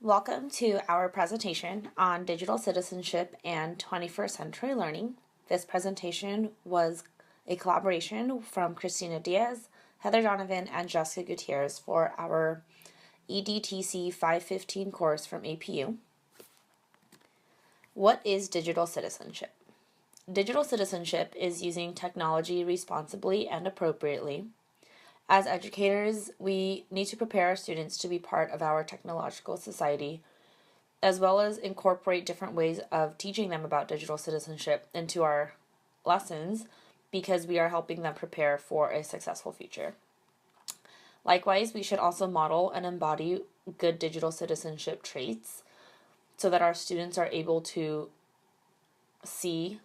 Welcome to our presentation on digital citizenship and 21st century learning. This presentation was a collaboration from Christina Diaz, Heather Donovan, and Jessica Gutierrez for our EDTC 515 course from APU. What is digital citizenship? Digital citizenship is using technology responsibly and appropriately. As educators, we need to prepare our students to be part of our technological society, as well as incorporate different ways of teaching them about digital citizenship into our lessons, because we are helping them prepare for a successful future. Likewise, we should also model and embody good digital citizenship traits so that our students are able to see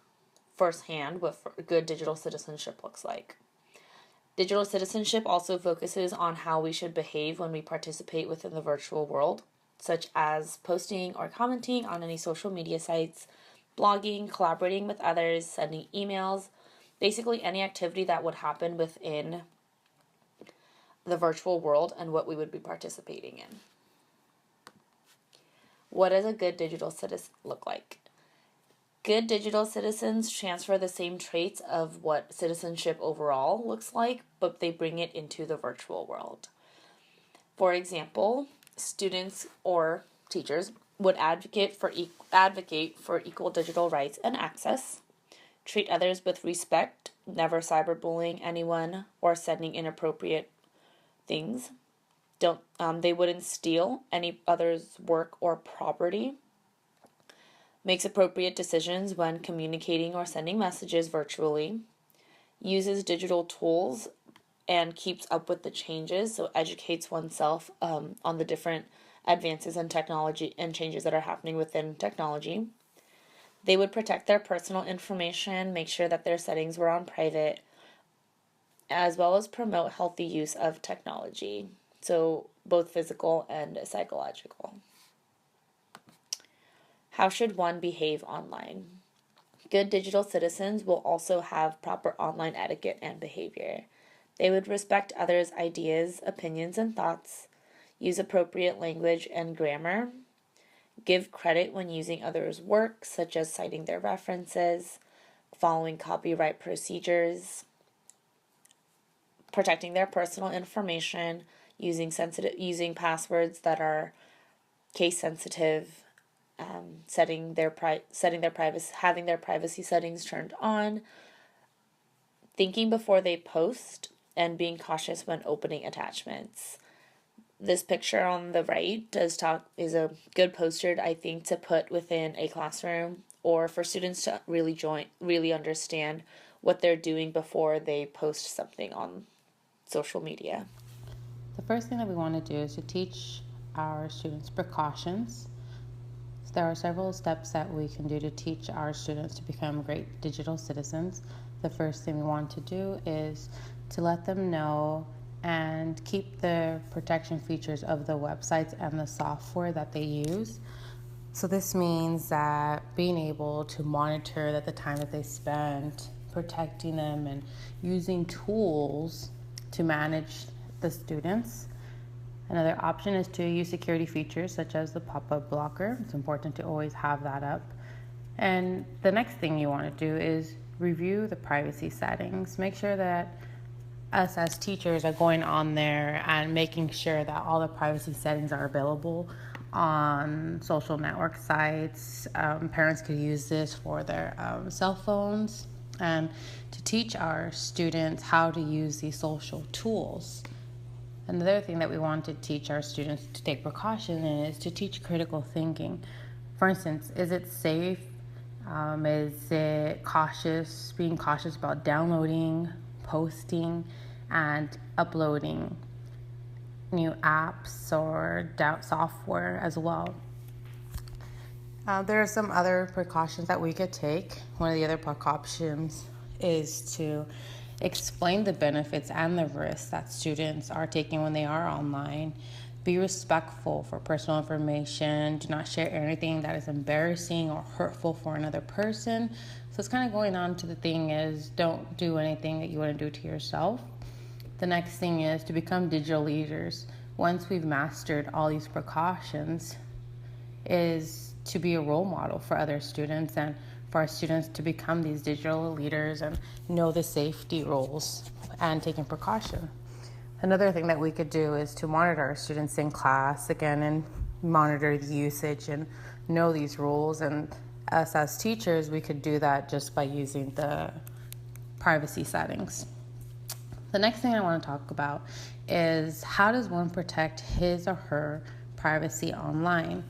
firsthand what good digital citizenship looks like. Digital citizenship also focuses on how we should behave when we participate within the virtual world, such as posting or commenting on any social media sites, blogging, collaborating with others, sending emails, basically any activity that would happen within the virtual world and what we would be participating in. What does a good digital citizen look like? Good digital citizens transfer the same traits of what citizenship overall looks like, but they bring it into the virtual world. For example, students or teachers would advocate for equal digital rights and access, treat others with respect, never cyberbullying anyone or sending inappropriate things. They wouldn't steal any other's work or property. Makes appropriate decisions when communicating or sending messages virtually, uses digital tools and keeps up with the changes, so educates oneself on the different advances in technology and changes that are happening within technology. They would protect their personal information, make sure that their settings were on private, as well as promote healthy use of technology, so both physical and psychological. How should one behave online? Good digital citizens will also have proper online etiquette and behavior. They would respect others' ideas, opinions, and thoughts, use appropriate language and grammar, give credit when using others' work, such as citing their references, following copyright procedures, protecting their personal information, using passwords that are case sensitive, having their privacy settings turned on, thinking before they post, and being cautious when opening attachments. This picture on the right is a good poster, I think, to put within a classroom or for students to really understand what they're doing before they post something on social media. The first thing that we want to do is to teach our students precautions. There are several steps that we can do to teach our students to become great digital citizens. The first thing we want to do is to let them know and keep the protection features of the websites and the software that they use. So this means that being able to monitor that the time that they spend protecting them and using tools to manage the students. Another option is to use security features such as the pop-up blocker. It's important to always have that up. And the next thing you want to do is review the privacy settings. Make sure that us as teachers are going on there and making sure that all the privacy settings are available on social network sites. Parents could use this for their cell phones and to teach our students how to use these social tools. Another thing that we want to teach our students to take precaution in is to teach critical thinking. For instance, is it safe? Is it being cautious about downloading, posting, and uploading new apps or software as well? There are some other precautions that we could take. One of the other precautions is to explain the benefits and the risks that students are taking when they are online. Be respectful for personal information. Do not share anything that is embarrassing or hurtful for another person. So it's kind of going on to the thing is don't do anything that you wouldn't do to yourself. The next thing is to become digital leaders. Once we've mastered all these precautions, is to be a role model for other students and for our students to become these digital leaders and know the safety rules and taking precaution. Another thing that we could do is to monitor our students in class again and monitor the usage and know these rules. And us as teachers, we could do that just by using the privacy settings. The next thing I want to talk about is how does one protect his or her privacy online?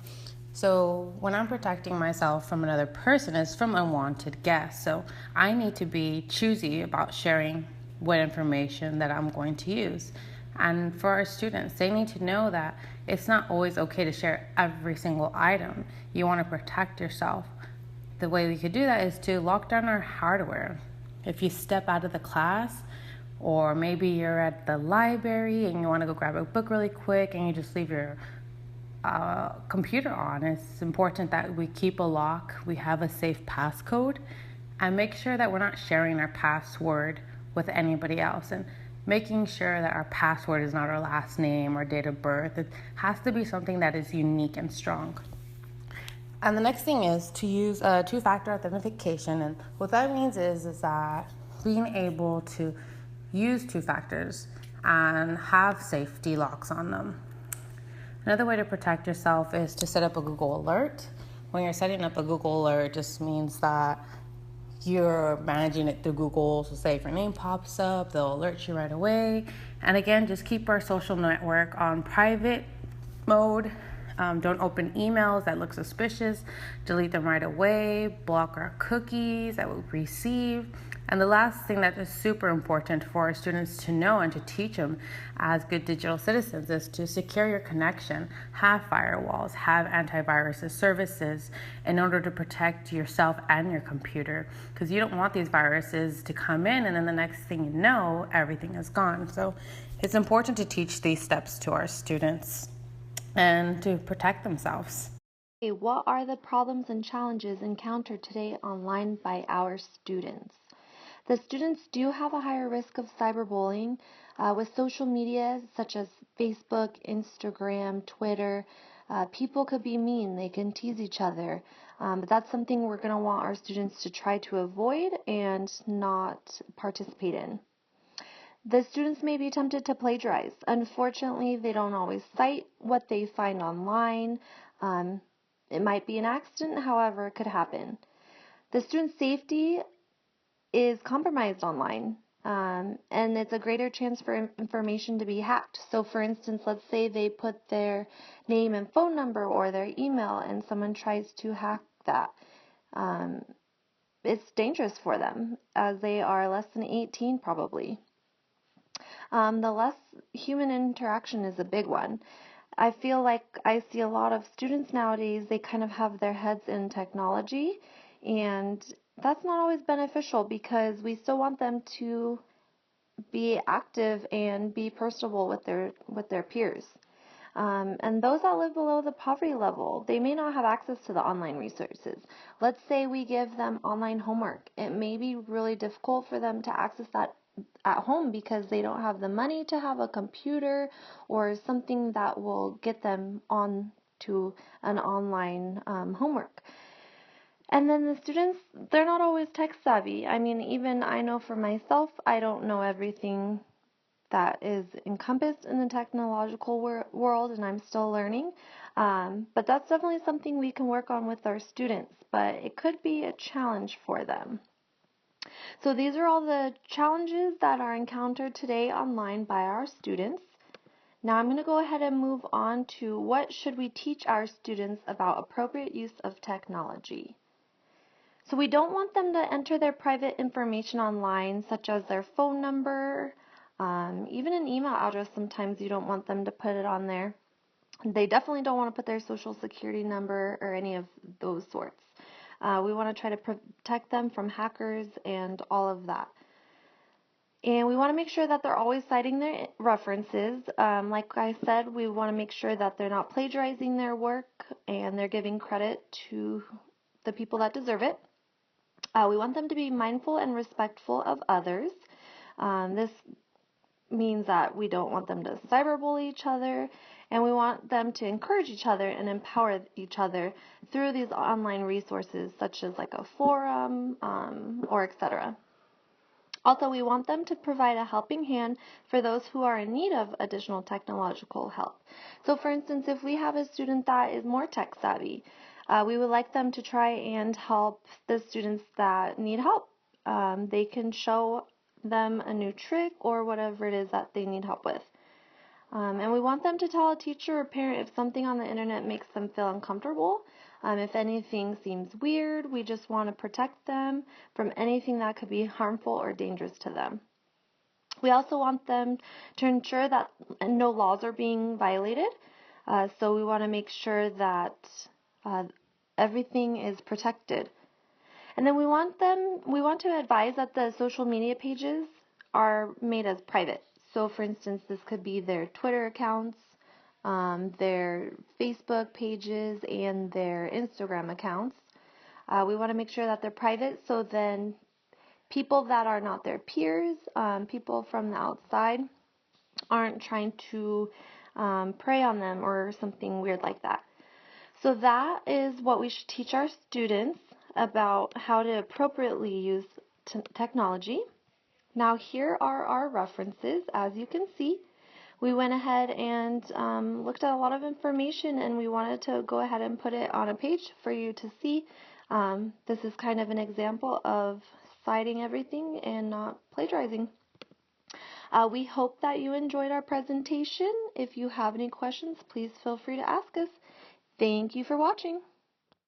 So when I'm protecting myself from another person, it's from unwanted guests. So I need to be choosy about sharing what information that I'm going to use. And for our students, they need to know that it's not always okay to share every single item. You want to protect yourself. The way we could do that is to lock down our hardware. If you step out of the class, or maybe you're at the library and you want to go grab a book really quick and you just leave your computer on, it's important that we keep a lock, we have a safe passcode, and make sure that we're not sharing our password with anybody else. And making sure that our password is not our last name or date of birth. It has to be something that is unique and strong. And the next thing is to use two-factor authentication. And what that means is that being able to use two factors and have safety locks on them. Another way to protect yourself is to set up a Google alert. When you're setting up a Google alert, it just means that you're managing it through Google. So say if your name pops up, they'll alert you right away. And again, just keep our social network on private mode. Don't open emails that look suspicious. Delete them right away. Block our cookies that we receive. And the last thing that is super important for our students to know and to teach them as good digital citizens is to secure your connection, have firewalls, have antivirus services in order to protect yourself and your computer, because you don't want these viruses to come in and then the next thing you know, everything is gone. So it's important to teach these steps to our students and to protect themselves. What are the problems and challenges encountered today online by our students? The students do have a higher risk of cyberbullying with social media such as Facebook, Instagram, Twitter. People could be mean, they can tease each other, but that's something we're going to want our students to try to avoid and not participate in. The students may be tempted to plagiarize. Unfortunately, they don't always cite what they find online. Um, it might be an accident, however, it could happen. The student's safety is compromised online, and it's a greater chance for information to be hacked. So, for instance, let's say they put their name and phone number or their email, and someone tries to hack that. Um, it's dangerous for them, as they are less than 18 probably. The less human interaction is a big one. I feel like I see a lot of students nowadays, they kind of have their heads in technology, and that's not always beneficial because we still want them to be active and be personable with their peers. And those that live below the poverty level, they may not have access to the online resources. Let's say we give them online homework. It may be really difficult for them to access that at home because they don't have the money to have a computer or something that will get them on to an online homework. And then the students, they're not always tech savvy. I mean, even I know for myself, I don't know everything that is encompassed in the technological world, and I'm still learning. But that's definitely something we can work on with our students, but it could be a challenge for them. So these are all the challenges that are encountered today online by our students. Now I'm going to go ahead and move on to what should we teach our students about appropriate use of technology. So we don't want them to enter their private information online, such as their phone number, even an email address. Sometimes you don't want them to put it on there. They definitely don't want to put their social security number or any of those sorts. We want to try to protect them from hackers and all of that. And we want to make sure that they're always citing their references. Like I said, we want to make sure that they're not plagiarizing their work and they're giving credit to the people that deserve it. We want them to be mindful and respectful of others. This means that we don't want them to cyberbully each other, And we want them to encourage each other and empower each other through these online resources such as like a forum or etc. Also, we want them to provide a helping hand for those who are in need of additional technological help. So for instance, if we have a student that is more tech savvy, we would like them to try and help the students that need help. They can show them a new trick or whatever it is that they need help with. And we want them to tell a teacher or parent if something on the internet makes them feel uncomfortable. If anything seems weird, we just want to protect them from anything that could be harmful or dangerous to them. We also want them to ensure that no laws are being violated. So we want to make sure that everything is protected. And then we want to advise that the social media pages are made as private. So for instance, this could be their Twitter accounts, their Facebook pages, and their Instagram accounts. We want to make sure that they're private so then people that are not their peers, people from the outside, aren't trying to prey on them or something weird like that. So that is what we should teach our students about how to appropriately use technology. Now here are our references. As you can see, we went ahead and looked at a lot of information, and we wanted to go ahead and put it on a page for you to see. This is kind of an example of citing everything and not plagiarizing. We hope that you enjoyed our presentation. If you have any questions, please feel free to ask us. Thank you for watching.